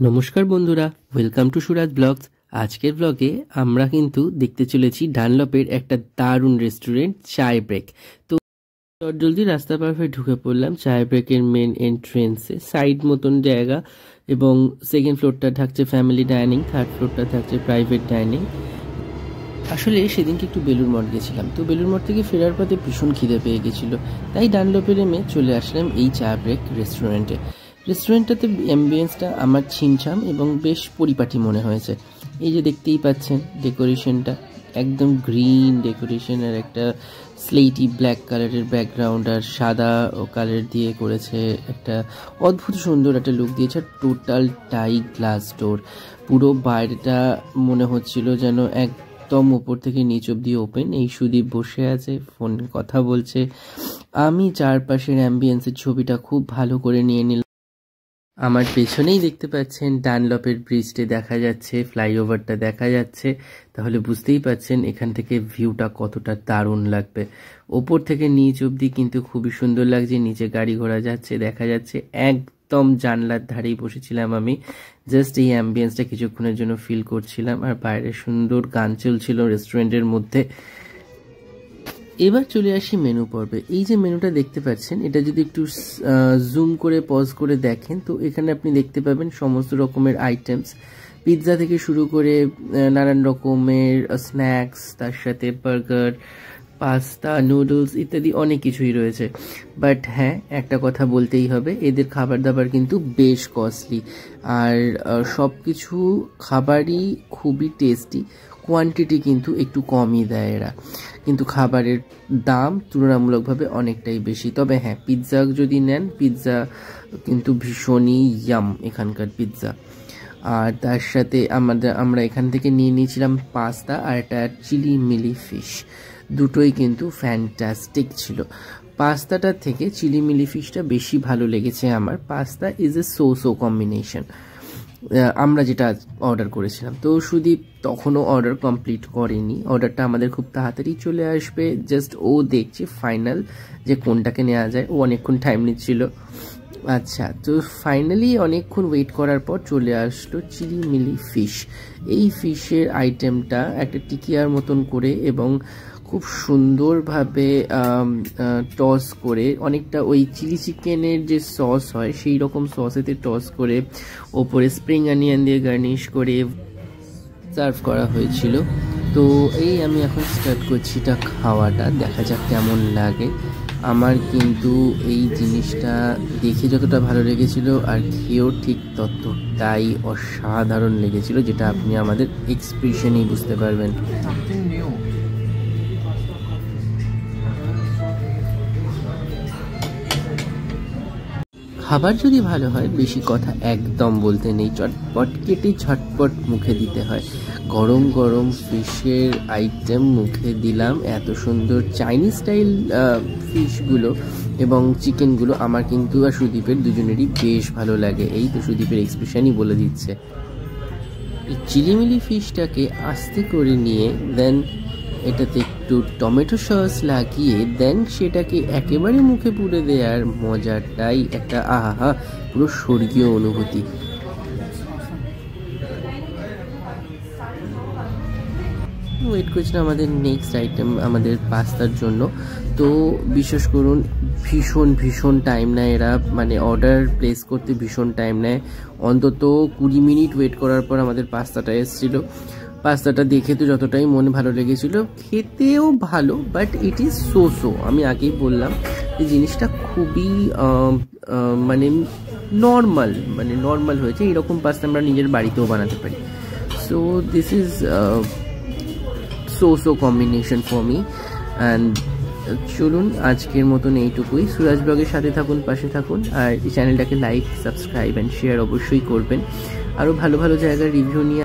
নমস্কার বন্ধুরা, welcome to Suraj blogs. আজকের ব্লগে আমরা কিন্তু দেখতে চলেছি ডানলপের একটা দারুণ রেস্টুরেন্ট চায় ব্রেক। তো জলদি রাস্তা পার হয়ে ঢুকে পড়লাম চায় ব্রেকের মেন এন্ট্রেন্সে। সাইড মতন জায়গা এবং সেকেন্ড ফ্লোরটা থাকছে ফ্যামিলি ডাইনিং, থার্ড ফ্লোরটা থাকছে প্রাইভেট ডাইনিং। আসলে সেদিনকে একটু বেলুড় মঠ গেছিলাম, তো বেলুড় মঠ থেকে ফেরার পথে ভীষণ খিদে পেয়ে গেছিলো, তাই ডানলপের এমে চলে আসলাম এই চায় ব্রেক রেস্টুরেন্টে। রেস্টুরেন্টটাতে অ্যাম্বিয়েন্সটা আমার ছিমছাম এবং বেশ পরিপাটি মনে হয়েছে। এই যে দেখতেই পাচ্ছেন ডেকোরেশনটা একদম গ্রিন ডেকোরেশন, আর একটা স্লেটি ব্ল্যাক কালারের ব্যাকগ্রাউন্ড আর সাদা ও কালার দিয়ে করেছে, একটা অদ্ভুত সুন্দর একটা লুক দিয়েছে। টোটাল টাই গ্লাস ডোর, পুরো বাইরেটা মনে হচ্ছিল যেন একদম উপর থেকে নিচ অব্দি ওপেন। এই সুদীপ বসে আছে, ফোনে কথা বলছে। আমি চারপাশের অ্যাম্বিয়েন্সের ছবিটা খুব ভালো করে নিয়ে নিলাম। আমার পেছনেই দেখতে পাচ্ছেন ডানলপের ব্রিজটি দেখা যাচ্ছে, ফ্লাইওভারটা দেখা যাচ্ছে, তাহলে বুঝতেই পাচ্ছেন এখান থেকে ভিউটা কতটা দারুণ লাগবে। ওপর থেকে নিচ অবধি কিন্তু খুবই সুন্দর লাগছে, নিচে গাড়ি ঘোড়া যাচ্ছে দেখা যাচ্ছে। একদম জানলার ধারেই বসেছিলাম আমি, জাস্ট এই অ্যাম্বিয়েন্সটা কিছুক্ষণের জন্য ফিল করছিলাম, আর বাইরে সুন্দর গান চলছিল রেস্টুরেন্টের মধ্যে। এবার চলে আসি মেনু পর্বে। এই যে মেনুটা দেখতে পাচ্ছেন, এটা যদি একটু জুম করে পজ করে দেখেন তো এখানে আপনি দেখতে পাবেন সমস্ত রকমের আইটেমস, পিৎজা থেকে শুরু করে নানান রকমের স্ন্যাক্স, তার সাথে বার্গার, পাস্তা, নুডলস ইত্যাদি অনেক কিছুই রয়েছে। বাট হ্যাঁ, একটা কথা বলতেই হবে, এদের খাবার দাবার কিন্তু বেশ কস্টলি, আর সব কিছু খাবারই খুবই টেস্টি, কোয়ান্টিটি কিন্তু একটু কমই দেয় এরা, কিন্তু খাবারের দাম তুলনামূলকভাবে অনেকটাই বেশি। তবে হ্যাঁ, পিৎজা যদি নেন, পিৎজা কিন্তু ভীষণই ইয়াম এখানকার পিৎজা। আর তার সাথে আমরা এখান থেকে নিয়ে নিয়েছিলাম পাস্তা আর একটা চিলি মিলি ফিশ, দুটোই কিন্তু ফ্যান্টাস্টিক ছিল। পাস্তাটার থেকে চিলি মিলি ফিশটা বেশি ভালো লেগেছে আমার। Pasta is a so combination. আমরা যেটা অর্ডার করেছিলাম, তো সুদীপ তখনও অর্ডার কমপ্লিট করেনি, অর্ডারটা আমাদের খুব তাড়াতাড়ি চলে আসবে, জাস্ট ও দেখছে ফাইনাল যে কোনটাকে নেওয়া যায়, ও অনেকক্ষণ টাইম নিচ্ছিল। আচ্ছা, তো ফাইনালি অনেকক্ষণ ওয়েট করার পর চলে আসলো চিলি মিলি ফিশ। এই ফিশের আইটেমটা একটা টিকিয়ার মতন করে এবং খুব সুন্দরভাবে টস করে, অনেকটা ওই চিলি চিকেনের যে সস হয় সেই রকম সসেতে টস করে ওপরে স্প্রিং অনিয়ন দিয়ে গার্নিশ করে সার্ভ করা হয়েছিল। তো এই আমি এখন স্টার্ট করছি এটা খাওয়াটা, দেখা যাক কেমন লাগে। আমার কিন্তু এই জিনিসটা দেখে যতটা ভালো লেগেছিল আর খেয়েও ঠিক ততটাই অসাধারণ লেগেছিল, যেটা আপনি আমাদের এক্সপ্রেশনেই বুঝতে পারবেন। খাবার যদি ভালো হয় বেশি কথা একদম বলতে নেই, চটপট কেটে ঝটপট মুখে দিতে হয়। গরম গরম ফিশের আইটেম মুখে দিলাম, এত সুন্দর চাইনিজ স্টাইল ফিশগুলো এবং চিকেনগুলো আমার কিন্তু আর সুদীপের দুজনেরই বেশ ভালো লাগে। এই তো সুদীপের এক্সপ্রেশনই বলে দিচ্ছে। এই চিলিমিলি ফিশটাকে আস্তে করে নিয়ে দেন এটাতে একটু টমেটো সস লাগিয়ে দেন সেটাকে একেবারে মুখে পুরে দেওয়ার মজাটাই একটা আহা, পুরো স্বর্গীয় অনুভূতি। ওয়েট করছিলাম আমাদের নেক্সট আইটেম, আমাদের পাস্তার জন্য। তো বিশ্বাস করুন ভীষণ টাইম নেয় এরা, মানে অর্ডার প্লেস করতে ভীষণ টাইম নেয়। অন্তত 20 মিনিট ওয়েট করার পর আমাদের পাস্তাটা এসেছিলো। পাস্তাটা দেখে তো যতটাই মনে ভালো লেগেছিল, খেতেও ভালো, বাট ইট ইজ সো আমি আগেই বললাম এই জিনিসটা খুবই মানে নর্মাল হয়েছে। এরকম পাস্তা আমরা নিজের বাড়িতেও বানাতে পারি। So this is so combination for me. And চলুন আজকের মতন এইটুকুই। সুরাজ ব্লগের সাথে থাকুন, পাশে থাকুন, আর এই চ্যানেলটাকে লাইক, সাবস্ক্রাইব অ্যান্ড শেয়ার অবশ্যই করবেন। আরও ভালো জায়গার রিভিউ নিয়ে